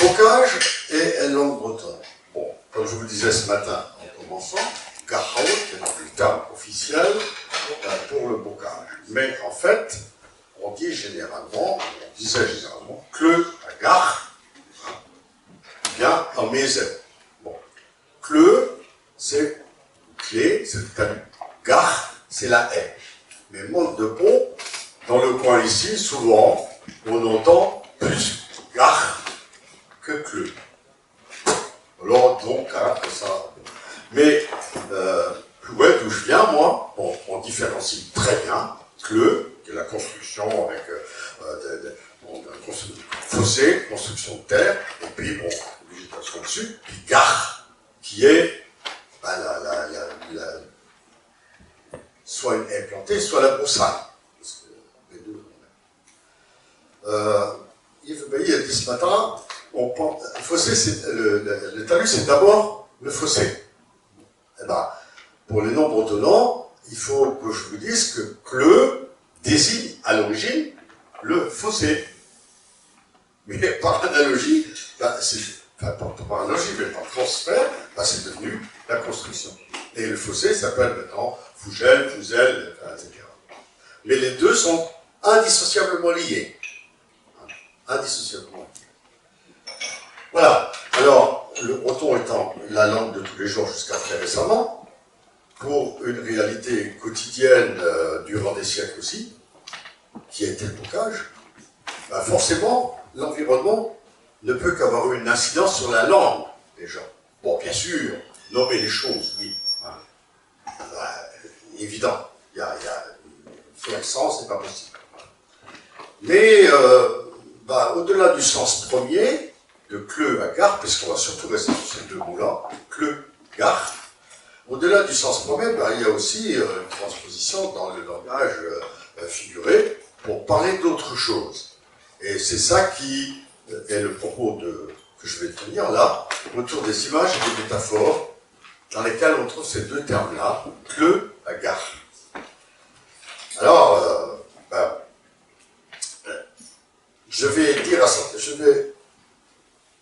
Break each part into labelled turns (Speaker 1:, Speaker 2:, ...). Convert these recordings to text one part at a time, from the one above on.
Speaker 1: bocage est une langue bretonne. Bon, comme je vous le disais ce matin en commençant, Garhaut est le terme officiel pour le bocage. Mais en fait, on disait généralement Cleu à Gar, bien en Mézet. Bon, Cleu, c'est clé, c'est le talus. Gar, c'est la haie. Mais monte de pont, dans le coin ici, souvent, on entend plus Gar que Cleu. Alors, donc, hein, ça. Mais, ouais, d'où je viens, moi, bon, on différencie très bien Cleu, qui est la construction avec un fossé, construction de terre, et puis, bon, végétation dessus, puis Gar, qui est soit une haie plantée, soit la broussaille. Parce que les deux, Yves Bailly a dit ce matin, le fossé, le talus, c'est d'abord le fossé. Eh ben, pour les non bretonnants, il faut que je vous dise que Cleu désigne à l'origine le fossé. Mais par analogie, pas par analogie, mais par transfert, c'est devenu la construction. Et le fossé s'appelle maintenant Fougel, Fouzel, etc. Mais les deux sont indissociablement liés. Indissociablement liés. Voilà. Alors, le breton étant la langue de tous les jours jusqu'à très récemment, pour une réalité quotidienne durant des siècles aussi, qui a été le bocage, forcément, l'environnement ne peut qu'avoir une incidence sur la langue des gens. Bon, bien sûr, nommer les choses, oui. Évident. Il y a faire le sens, c'est pas possible. Mais, au-delà du sens premier, de Cleu à Gar, puisqu'on va surtout rester sur ces deux mots-là, Cleu, Gar, au-delà du sens premier, il y a aussi une transposition dans le langage figuré pour parler d'autre chose. Et c'est ça qui est le propos que je vais tenir là, autour des images et des métaphores, dans lesquelles on trouve ces deux termes-là, Cleu à Gar. Alors, je vais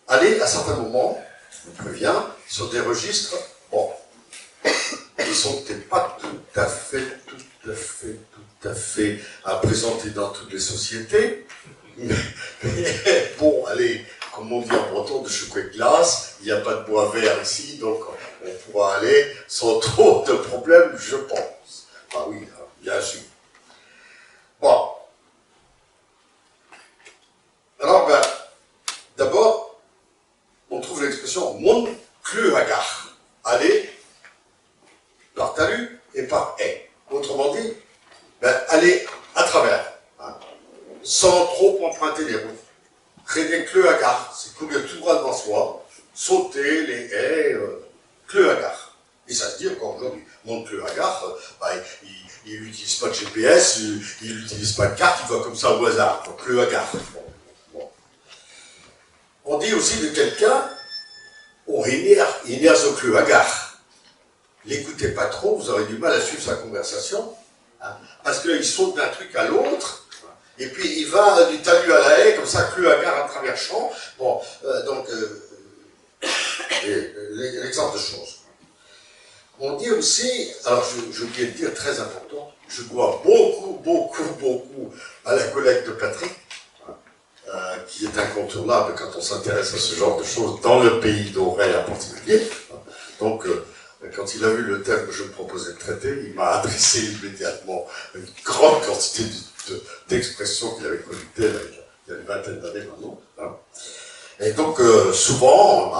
Speaker 1: aller à certains moments, je vous préviens, sur des registres, bon, qui sont peut-être pas tout à fait à présenter dans toutes les sociétés, mais bon, allez, comme on dit en breton, de chocolat de glace, il n'y a pas de bois vert ici, donc on pourra aller sans trop de problèmes, je pense. Ah oui, bien sûr. Bon. Alors, d'abord, on trouve l'expression « mon Cleu à Gar », aller par talus et par haie. Autrement dit, aller à travers, sans trop emprunter les routes. Créer des Cleux à Gar, c'est courir tout droit devant soi, sauter les haies, Cleux à Gar. Et ça se dit encore aujourd'hui. Mon Cleu à Gar, il n'utilise pas de GPS, il n'utilise pas de carte, il va comme ça au hasard, Cleu à Gar. Bon. On dit aussi de quelqu'un, il n'y a ce Cleu à Gar. L'écoutez pas trop, vous aurez du mal à suivre sa conversation, parce qu'il saute d'un truc à l'autre, et puis il va du talus à la haie, comme ça, Cleu à Gar à travers champ. Bon, donc, l'exemple de choses. On dit aussi, alors je voulais dire très important, je dois beaucoup à la collègue de Patrick, qui est incontournable quand on s'intéresse à ce genre de choses dans le pays d'Auray en particulier. Donc, quand il a vu le thème que je me proposais de traiter, il m'a adressé immédiatement une grande quantité d'expressions qu'il avait collectées il y a une vingtaine d'années maintenant. Et donc, souvent,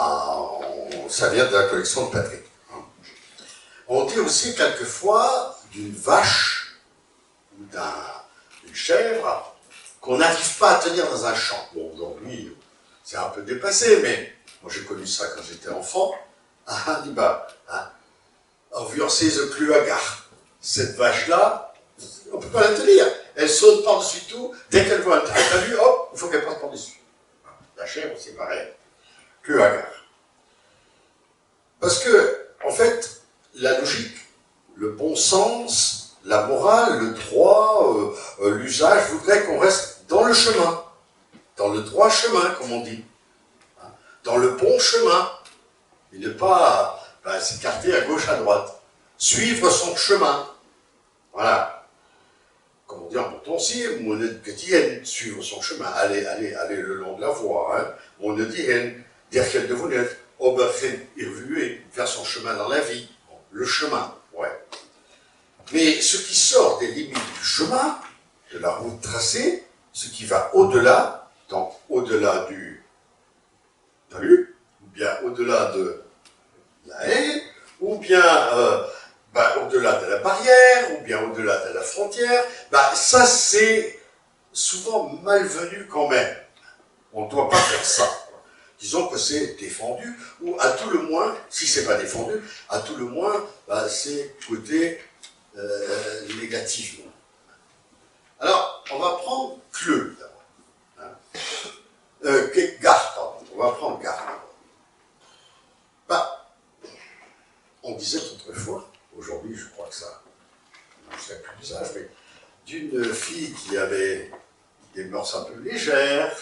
Speaker 1: ça vient de la collection de Patrick. On dit aussi quelquefois d'une vache ou d'une chèvre qu'on n'arrive pas à tenir dans un champ. Bon, aujourd'hui, c'est un peu dépassé, mais moi j'ai connu ça quand j'étais enfant. On dit, the Cleu à Gar. Cette vache-là, on ne peut pas la tenir. Elle saute par-dessus tout. Dès qu'elle voit un talus, hop, il faut qu'elle passe par-dessus. La chèvre, c'est pareil. Cleu à Gar. Parce que, en fait, la logique, le bon sens, la morale, le droit, l'usage voudrait qu'on reste dans le chemin, dans le droit chemin, comme on dit. dans le bon chemin, et ne pas s'écarter à gauche, à droite. Suivre son chemin. Voilà. Comme on dit en breton, on ne dit suivre son chemin, aller le long de la voie. Hein. On ne dit derrière de vous n'êtes faire son chemin dans la vie. Bon, le chemin, ouais. Mais ce qui sort des limites du chemin, de la route tracée, ce qui va au-delà, donc au-delà du talus, ou bien au-delà de la haie, ou bien au-delà de la barrière, ou bien au-delà de la frontière, ça c'est souvent malvenu quand même. On ne doit pas faire ça. Disons que c'est défendu, ou à tout le moins, si c'est pas défendu, à tout le moins, c'est côté négativement. Alors, on va prendre Cleux d'abord. Hein. Gare, pardon. On va prendre Gare d'abord. On disait autrefois, aujourd'hui je crois que ça ne serait plus d'usage, mais d'une fille qui avait des mœurs un peu légères,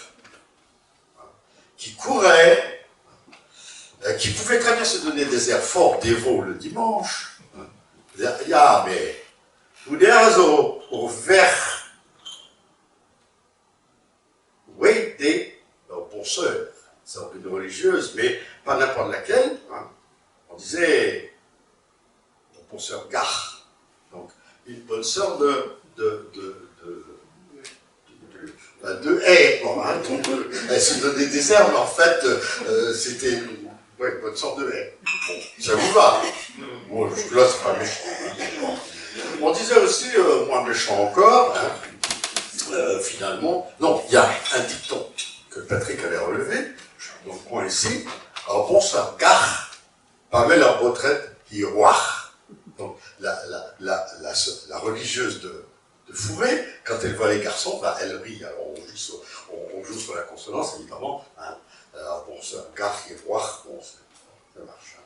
Speaker 1: qui courait, qui pouvait très bien se donner des airs forts dévots le dimanche. Ja, mais hoe der zo weg des penseurs, c'est une religieuse, mais pas n'importe laquelle. Hein. On disait bonne sœur Gare, donc une bonne sœur de haie. Bon, hein, donc, elle se donnait des airs, mais en fait, c'était une bonne sœur de haie. Bon, ça vous va. Bon, là, c'est pas méchant. Hein. Bon. On disait aussi, moins méchant encore, hein, finalement, non, il y a un dicton que Patrick avait relevé, dans le coin ici, alors bon, ça, Gare, parmi la retraite, qui roi. Donc, la religieuse de Fourré, quand elle voit les garçons, elle rit. Alors, on joue sur la consonance, évidemment. Hein. Alors, bon, ça, Gare, qui roi, bon, ça marche. Hein.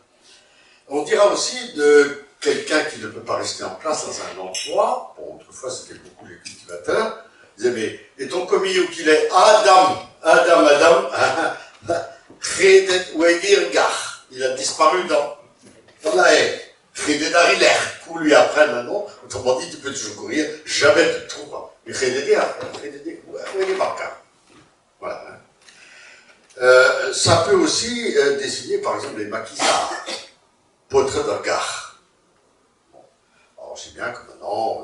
Speaker 1: On dira aussi de quelqu'un qui ne peut pas rester en place dans un emploi, bon, autrefois c'était beaucoup les cultivateurs, ils disaient, mais, et ton commis où qu'il est, Adam, il a disparu dans la haie. Pour lui après, maintenant, autrement dit, tu peux toujours courir, jamais tu te trouveras. Mais où est Barca? Voilà. Hein. Ça peut aussi désigner, par exemple, les maquisards, potre de Gare. Bon. Alors, c'est bien que maintenant,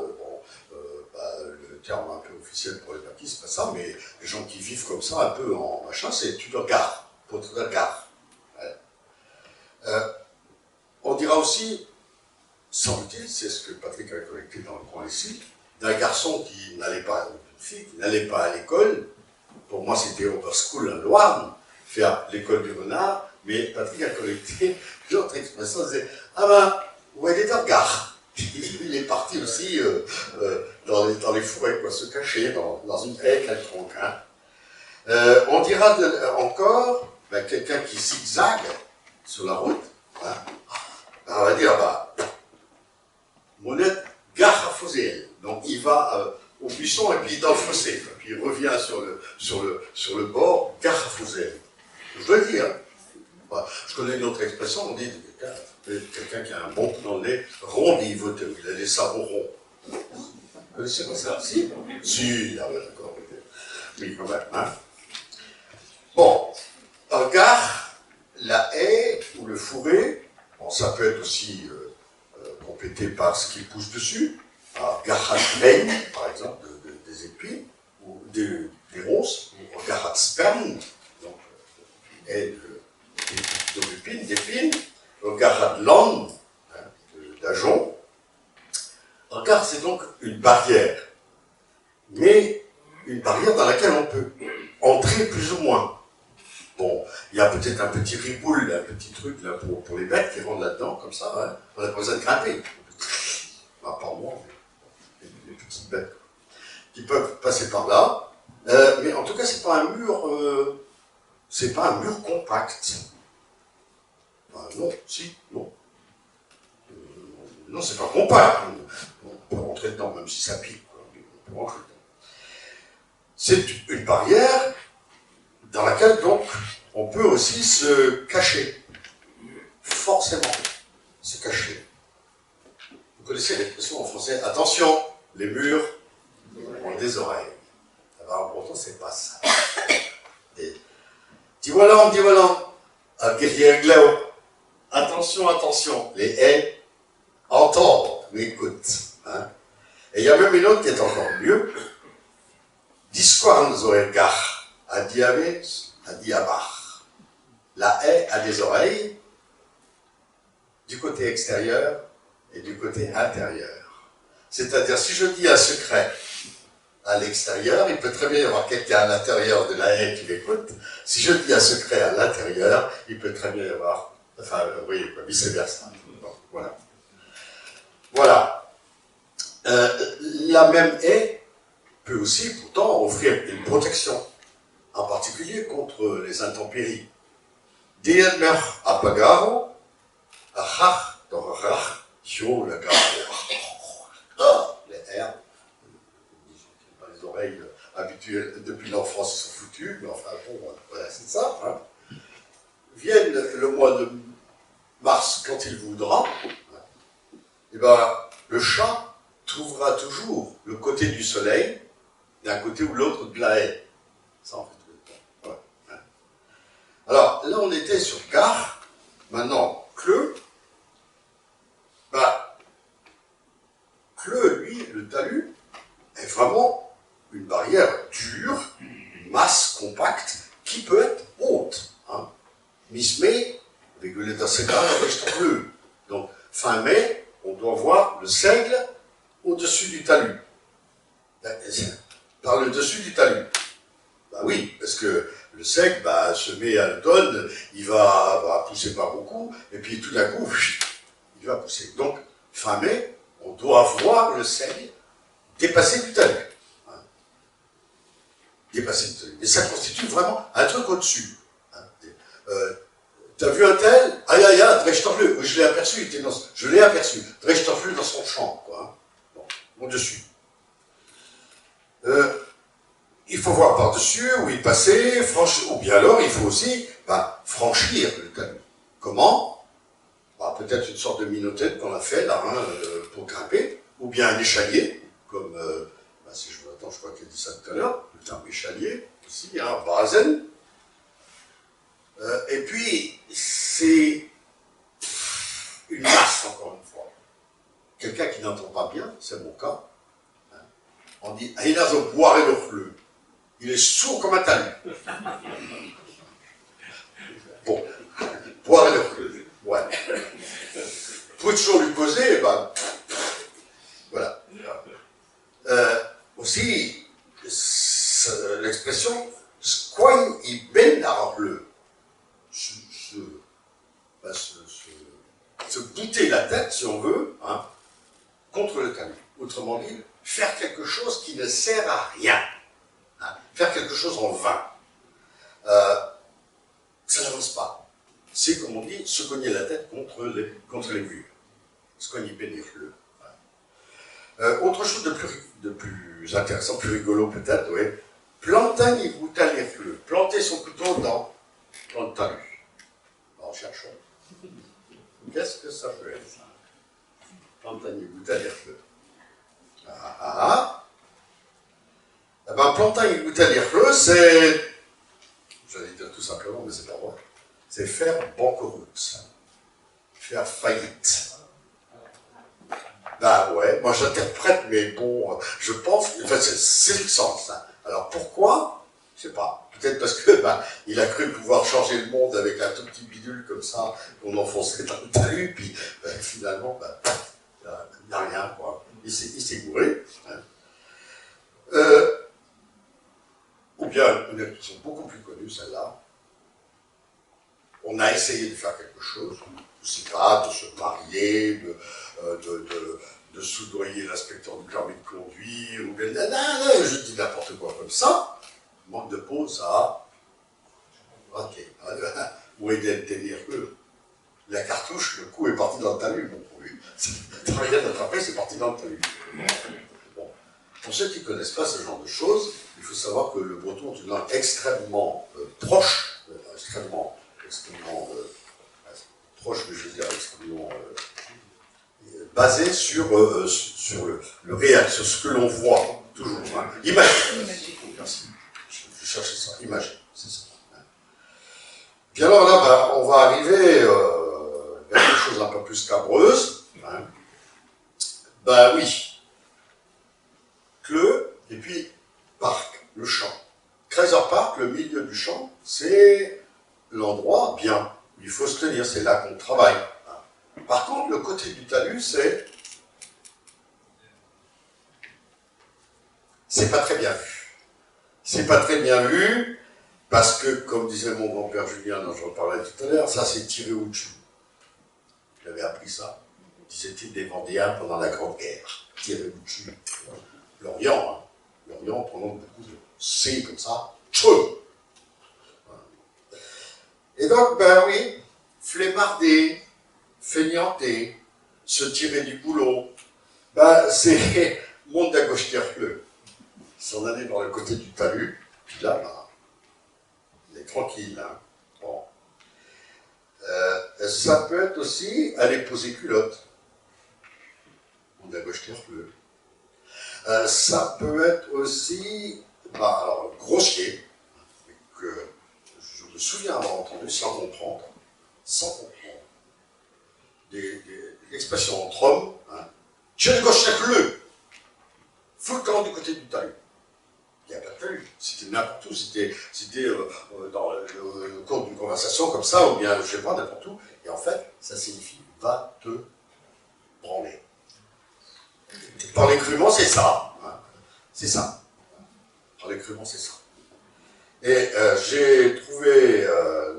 Speaker 1: le terme un peu officiel pour les maquis, c'est pas ça, mais les gens qui vivent comme ça, un peu en machin, c'est tu dois Gare, potre de Gare. Ouais. On dira aussi, semble-t-il, c'est ce que Patrick avait collecté dans le coin ici, d'un garçon qui n'allait pas, une fille qui n'allait pas à l'école. Pour moi, c'était Oberschool en Loire, faire l'école du renard, mais Patrick a collecté l'autre expression, il disait, où est dans Gare? Il est parti aussi dans les forêts, quoi, se cacher dans une haie quelconque. Hein. On dira encore, quelqu'un qui zigzague sur la route, hein, on va dire, Monette, Gare à Foselle. Donc il va au buisson et puis dans le fossé. Puis il revient sur le bord, Gare à Foselle. Je dois dire, hein. Je connais une autre expression, on dit quelqu'un qui a un bon coup dans le nez, rondive, il a des sabots ronds. Vous connaissez pas ça? Si? Si, d'accord. Oui, quand même. Hein. Bon, en Gare, la haie ou le fourré, bon, ça peut être aussi complété par ce qui pousse dessus. Garatbeng, par exemple, des épines, ou des ronces, ou Garatsperm, donc, et d'épines, au Garatland, d'ajon. Un Gare, c'est donc une barrière, mais une barrière dans laquelle on peut entrer plus ou moins. Bon, il y a peut-être un petit riboule, un petit truc là pour les bêtes qui rentrent là-dedans, comme ça, hein. On a pas besoin de grimper. Pas moi, mais les petites bêtes qui peuvent passer par là. Mais en tout cas, c'est pas un mur compact. Non, si, non. Non, c'est pas compact. On peut rentrer dedans, même si ça pique. On peut rentrer dedans. C'est une barrière dans laquelle, donc, on peut peut aussi se cacher. Forcément, se cacher. Vous connaissez l'expression en français, attention, les murs ont des oreilles. Alors pourtant, c'est pas ça. Diwalan, attention, attention, les haies entendent, mais écoutent. Hein. Et il y a même une autre qui est encore mieux. Disquan zoegar, adiave, adiabar. La haie a des oreilles du côté extérieur et du côté intérieur. C'est-à-dire, si je dis un secret à l'extérieur, il peut très bien y avoir quelqu'un à l'intérieur de la haie qui m'écoute. Si je dis un secret à l'intérieur, il peut très bien y avoir, enfin, oui, vice-versa. Bon, voilà. Voilà. La même haie peut aussi, pourtant, offrir une protection, en particulier contre les intempéries. Dienmer apagaro, achach, dorach, chio, la gare. Les airs. Les oreilles habituelles depuis l'enfance sont foutues, mais enfin bon, voilà, c'est ça. Hein. Vienne le mois de mars quand il voudra, et ben, le chat trouvera toujours le côté du soleil d'un côté ou l'autre de la haie. Ça en fait tout le temps. Ouais. Alors là on était sur Gare, maintenant Cleux. Bah, Cleux, lui, le talus, est vraiment une barrière dure, une masse compacte, qui peut être haute. Hein. Mi-mai, régulé dans ce cas, bleu. Donc, fin mai, on doit voir le seigle au-dessus du talus. Par le dessus du talus. Bah oui, parce que le seigle se met à l'automne, il va pousser pas beaucoup, et puis tout d'un coup, il va pousser. Donc, fin mai, on doit voir le seigle dépasser du talus. Hein. Dépasser du talus. Et ça constitue vraiment un truc au-dessus. Hein. T'as vu un tel? Aïe aïe aïe, Drechtorfleu, je l'ai aperçu, je l'ai aperçu. Drechtorfleu dans son champ, quoi. Hein. Bon, au-dessus. Il faut voir par-dessus où il passait, ou bien alors il faut aussi franchir le talus. Comment? Peut-être une sorte de minotaine qu'on a fait là, hein, pour grimper, ou bien un échalier, comme, si je m'attends, je crois qu'il a dit ça tout à l'heure, le terme échalier, aussi, hein, Bazen. Et puis, c'est une masse, encore une fois. Quelqu'un qui n'entend pas bien, c'est mon cas, hein, on dit, il a un boire et le fleu. Il est sourd comme un talus. Bon, boire et le fleu. Ouais. Vous pouvez toujours lui poser, voilà. Aussi, l'expression squagne i ben arle, se bouter la tête, si on veut, hein, contre le talus. Autrement dit, faire quelque chose qui ne sert à rien. Hein, faire quelque chose en vain. Ça n'avance pas. C'est, comme on dit, se cogner la tête contre les murs. Se cogner bénir-le. Autre chose de plus intéressant, plus rigolo peut-être, oui. Plantagne ou talirle. Planter son couteau dans le talus. Alors, cherchons. Qu'est-ce que ça peut être, ça? Plantagne ou talirle. Plantagne ou talirle, c'est... J'allais dire tout simplement, mais c'est pas vrai. C'est faire banqueroute, faire faillite. Ouais, moi j'interprète, mais bon, je pense, enfin c'est le sens. Hein. Alors pourquoi? Je sais pas. Peut-être parce que il a cru pouvoir changer le monde avec un tout petit bidule comme ça, qu'on enfonçait dans le talus, puis finalement, il n'y a rien, quoi. Il s'est gouré. Hein. Ou bien, une expression beaucoup plus connue, celle-là. On a essayé de faire quelque chose, je ne sais pas, de se marier, de soudoyer l'inspecteur du permis de conduire, ou bien, je dis n'importe quoi comme ça. Manque de peau, ça a raté. Ou aider tenir eux. La cartouche, le coup est parti dans le talus. Bon, oui. T'as rien d'attrapé, c'est parti dans le talus. Bon. Pour ceux qui ne connaissent pas ce genre de choses, il faut savoir que le breton est une langue extrêmement proche, extrêmement proche, mais je veux dire extrêmement basé sur le réel, sur ce que l'on voit, toujours. Hein. Imagine. Merci. Je cherchais ça. Imagine, c'est ça. Puis alors là, ben, on va arriver vers quelque chose un peu plus cabreuse. Hein. Ben oui. Cleux, et puis parc, le champ. Kreiser Park, le milieu du champ, c'est l'endroit bien où il faut se tenir, c'est là qu'on travaille. Par contre, le côté du talus, c'est pas très bien vu. C'est pas très bien vu parce que, comme disait mon grand-père Julien, dont je parlais tout à l'heure, ça c'est tiré au dessus. Il avait appris ça. Disait-il des Vendéens pendant la Grande Guerre. Tiré au dessus. L'Orient, hein. L'Orient prenant beaucoup de C comme ça. Tchou. Et donc, ben oui, flemmarder, feignanter, se tirer du boulot, ben c'est monde à gauche bleu. S'en aller dans le côté du talus, puis là, ben, on est tranquille. Hein. Bon. Ça peut être aussi aller poser culotte. Monde à gauche bleu. Ça peut être aussi, ben, alors, grossier, que je me souviens avoir entendu sans comprendre, l'expression entre hommes, hein. Tiens, gauche bleu, faut le temps du côté du talus. Il n'y a pas de talus, c'était n'importe où, c'était dans le cours d'une conversation comme ça, ou bien, je ne sais pas, n'importe où, et en fait, ça signifie va te branler. Parler crûment, c'est ça, hein. C'est ça. Parler crûment, c'est ça. Et j'ai trouvé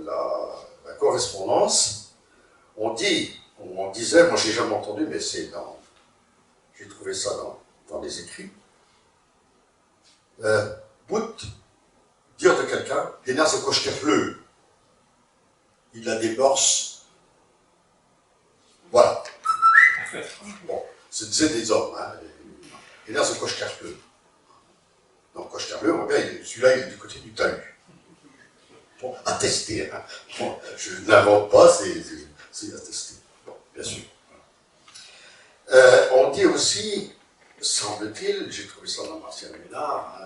Speaker 1: la correspondance, on disait, moi j'ai jamais entendu, mais j'ai trouvé ça dans les écrits. Bout, dire de quelqu'un, den er så kosterlø. Il a des morses. Voilà. Bon, c'est des hommes, hein. Den er så kosterlø. Donc kosterlø, celui-là il est du côté du talus. Bon, à tester, hein. Bon, je n'invente pas, c'est à tester. Bon, bien sûr. On dit aussi, semble-t-il, j'ai trouvé ça dans Martial Ménard,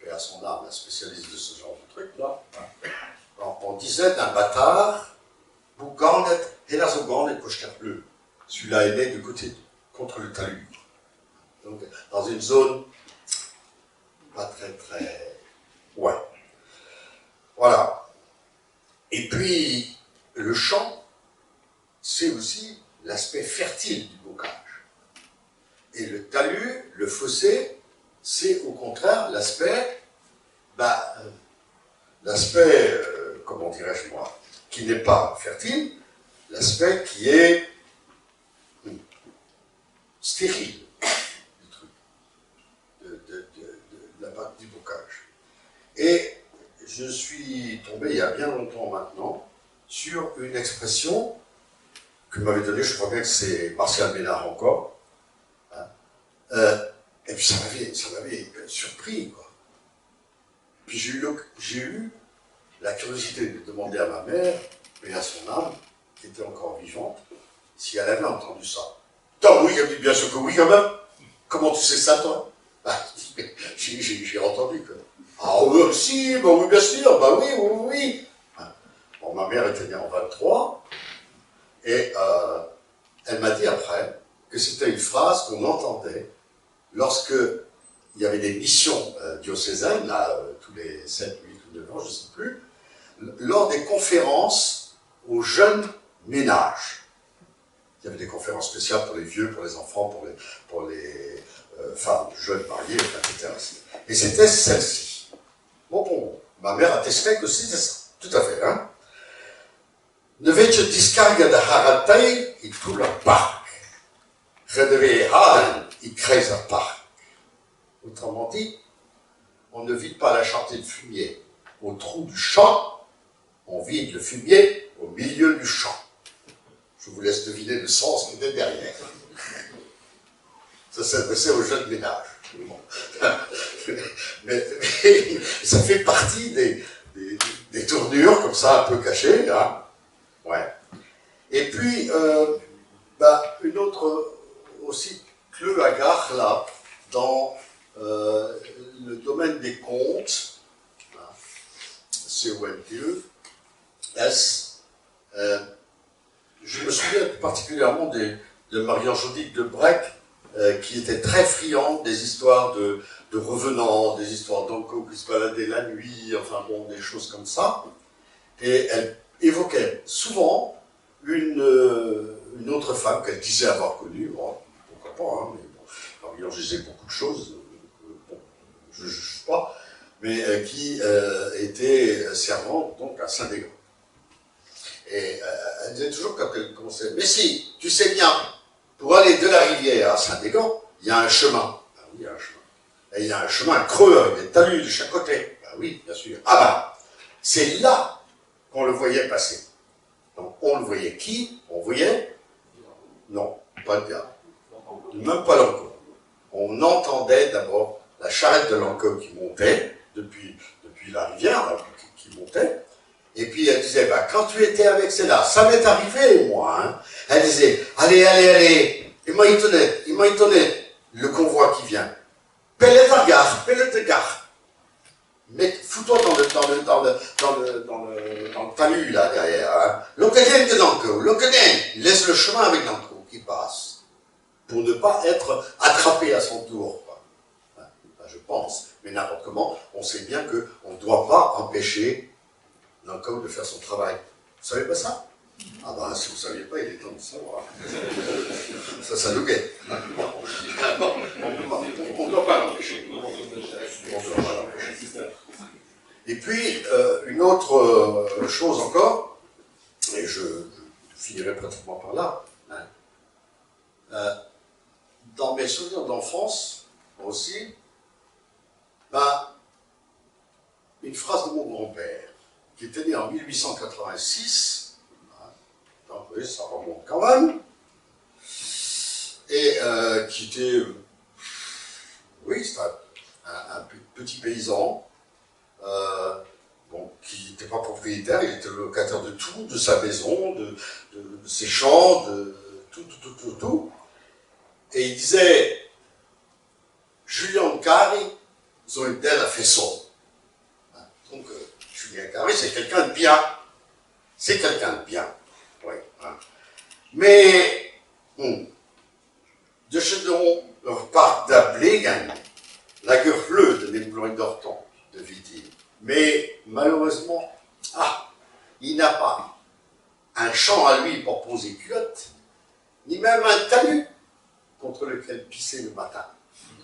Speaker 1: et à son âme, un spécialiste de ce genre de truc-là, on disait d'un bâtard, Bouganet, Helazogan et Kosterlø. Celui-là est né du côté contre le talus. Donc, dans une zone pas très... Ouais. Voilà. Et puis, le champ, c'est aussi l'aspect fertile du bocage. Et le talus, le fossé, c'est au contraire l'aspect, comment dirais-je moi, qui n'est pas fertile, l'aspect qui est stérile du truc, de la part du bocage. Et je suis tombé il y a bien longtemps maintenant sur une expression que m'avait donnée, je crois bien que c'est Martial Ménard encore, hein, et puis ça m'avait surpris, quoi. Puis j'ai eu la curiosité de demander à ma mère, et à son âme, qui était encore vivante, si elle avait entendu ça. Tant oui, elle dit bien sûr que oui, quand même. Comment tu sais ça, toi? J'ai entendu, quoi. Ah oui, si, bah oui, bien sûr, bah oui, oui, oui. Bon, ma mère était née en 23, et elle m'a dit après que c'était une phrase qu'on entendait lorsque il y avait des missions diocésaines, là, tous les 7, 8 ou 9 ans, je ne sais plus, lors des conférences aux jeunes ménages. Il y avait des conférences spéciales pour les vieux, pour les enfants, pour les femmes jeunes mariées, etc. Et c'était celle-ci. Bon, ma mère attestait que c'était ça. Tout à fait, hein. Ne weet je discarga de Haratei, ik voel een park. Je devais halen, ik krijg een park. Autrement dit, on ne vide pas la chantier de fumier au trou du champ, on vide le fumier au milieu du champ. Je vous laisse deviner le sens qui était derrière. Ça s'adressait aux jeunes ménages. Bon. mais ça fait partie des tournures comme ça, un peu cachées. Hein. Ouais. Et puis, une autre aussi, Cleux à gare, là, dans le domaine des comptes, C-O-N-T-E-S, je me souviens particulièrement de Marion-Judith de Breck, qui était très friande des histoires de revenants, des histoires d'Anko qui se baladaient la nuit, enfin bon, des choses comme ça. Et elle évoquait souvent une autre femme qu'elle disait avoir connue, bon, pourquoi pas, hein, mais bon, Marion disait beaucoup de choses, bon, je ne juge pas, mais qui était servante donc à Saint-Dégand. Et elle disait toujours quand elle commençait, mais si, tu sais bien, pour aller de la rivière à Saint-Dégand, il y a un chemin. Ah oui, il y a un chemin. Et il y a un chemin creux avec des talus de chaque côté. Ah oui, bien sûr. Ah ben, c'est là qu'on le voyait passer. Donc on le voyait qui? On voyait? Non, pas le diable. Même pas l'Anko. On entendait d'abord la charrette de l'Anko qui montait, depuis la rivière, là, qui montait. Et puis elle disait, quand tu étais avec celle-là, ça m'est arrivé, moi. Hein. Elle disait, allez, allez, allez. Il m'a étonné, le convoi qui vient. Pelle de gare. Mais fous-toi dans le talus, là, derrière. Hein. L'Ocadien de Nanko, l'Ocadien. Laisse le chemin avec Nanko qui passe. Pour ne pas être attrapé à son tour. Quoi. Je pense. Mais n'importe comment, on sait bien qu'on ne doit pas empêcher Nanko de faire son travail. Vous savez pas ça? Ah ben, si vous ne saviez pas, il est temps de savoir. Ça nous guette. On ne doit pas l'empêcher. Et puis, une autre chose encore, et je finirai pratiquement par là, hein. Dans mes souvenirs d'enfance, aussi, une phrase de mon grand-père, qui était né en 1886, donc oui, ça remonte quand même, et qui était, oui, c'est un petit paysan, qui n'était pas propriétaire, il était locataire de tout, de sa maison, de ses champs, de tout. Et il disait, Julien Cari, ont une telle façon. Donc, Julien Cari, c'est quelqu'un de bien. C'est quelqu'un de bien. Oui. Hein. Mais, de chez nous, leur part d'Ablégan, la gueule de l'éblouin d'Orton, de Viti. Mais, malheureusement, il n'a pas un champ à lui pour poser culotte, ni même un talus contre lequel pisser le matin.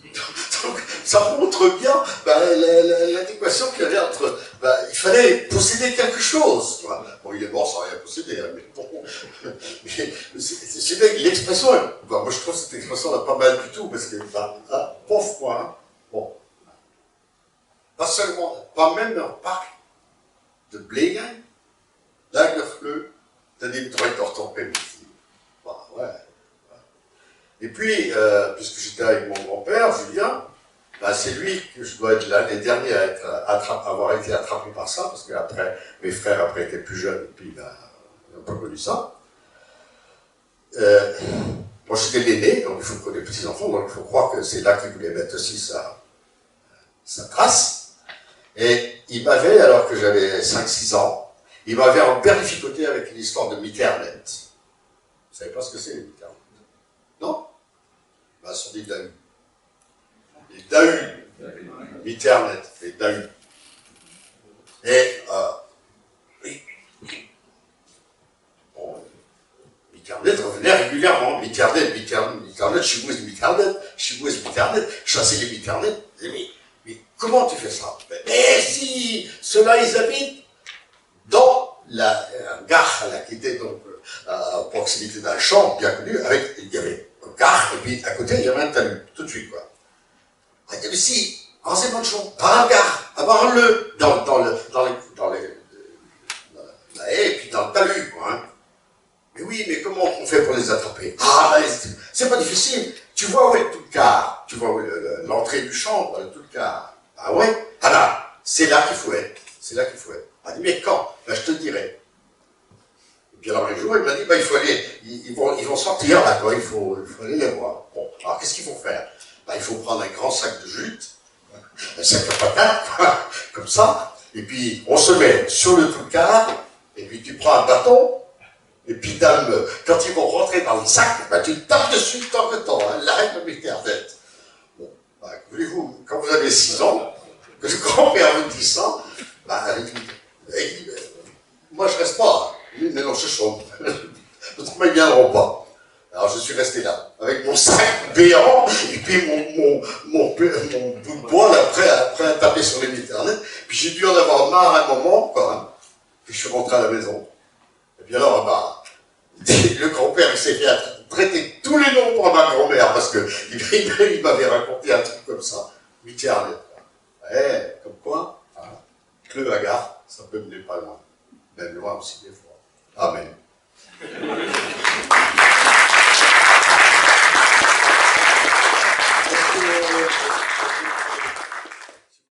Speaker 1: Donc, ça montre bien l'adéquation qu'il y avait entre... il fallait posséder quelque chose. Bon, il est mort sans rien posséder, hein, mais bon... c'est l'expression... moi, je trouve que cette expression n'a pas mal du tout, parce que... pauvre quoi, hein. Bon. Pas seulement... Pas même dans le parc de Blégan, Lagerfleu, t'as des droits d'orthopédie. Ouais. Et puis, puisque j'étais avec mon grand-père, Julien, c'est lui que je dois être l'année dernière avoir été attrapé par ça, parce que mes frères après étaient plus jeunes, et puis ils n'ont pas connu ça. Moi j'étais l'aîné, donc il faut que des petits-enfants, donc il faut croire que c'est là qu'il voulait mettre aussi sa trace. Et il m'avait, alors que j'avais 5-6 ans, il m'avait emberlificoté avec une histoire de Mitternet. Vous savez pas ce que c'est, les Mitternet? Non? Ce sont des dahus. Les dahus. Mitternet, les dahus. Et, Mitternet revenait régulièrement. Mitternet, je suis Mitternet, chasser les Mitternet. Mais comment tu fais ça? Mais si, ceux-là, ils habitent dans la gare, là, qui était donc à proximité d'un champ bien connu, il y avait une gare, et puis à côté, il y avait un talus, tout de suite, quoi. Il dit, mais si, c'est bon champ, pas un gare, le dans la haie, et puis dans le talus, quoi. Hein. Mais oui, mais comment on fait pour les attraper? C'est pas difficile. Tu vois où est tout le car? Tu vois où est l'entrée du champ, tout le car? Ah ouais? C'est là qu'il faut être. C'est là qu'il faut être. Mais quand? Je te dirai. Et puis alors un jour, il m'a dit, il faut aller ils vont sortir, là, quoi. Il faut aller les voir. Bon, alors qu'est-ce qu'il faut faire? Ben, il faut prendre un grand sac de jute, un sac de patates, quoi, comme ça, et puis on se met sur le toucar, et puis tu prends un bâton, et puis quand ils vont rentrer dans le sac, ben, tu tapes dessus tant que temps, hein, la règle militaire. Bon, ben, voulez-vous, quand vous avez 6 ans, que le grand-père vous dit ça, ben, moi je reste pas, mais non, je chante. D'autres ne viendront pas. Alors je suis resté là, avec mon sac béant, et puis mon bout de bois, là, prêt à taper sur les internet. Puis j'ai dû en avoir marre à un moment, quand même. Puis je suis rentré à la maison. Et puis alors, bah, le grand-père, il s'est fait traiter tous les noms pour ma grand-mère, parce qu'il m'avait raconté un truc comme ça. 8 heures. Comme quoi, voilà, que le bagarre, ça peut mener pas loin. Même loin aussi des fois. Amen.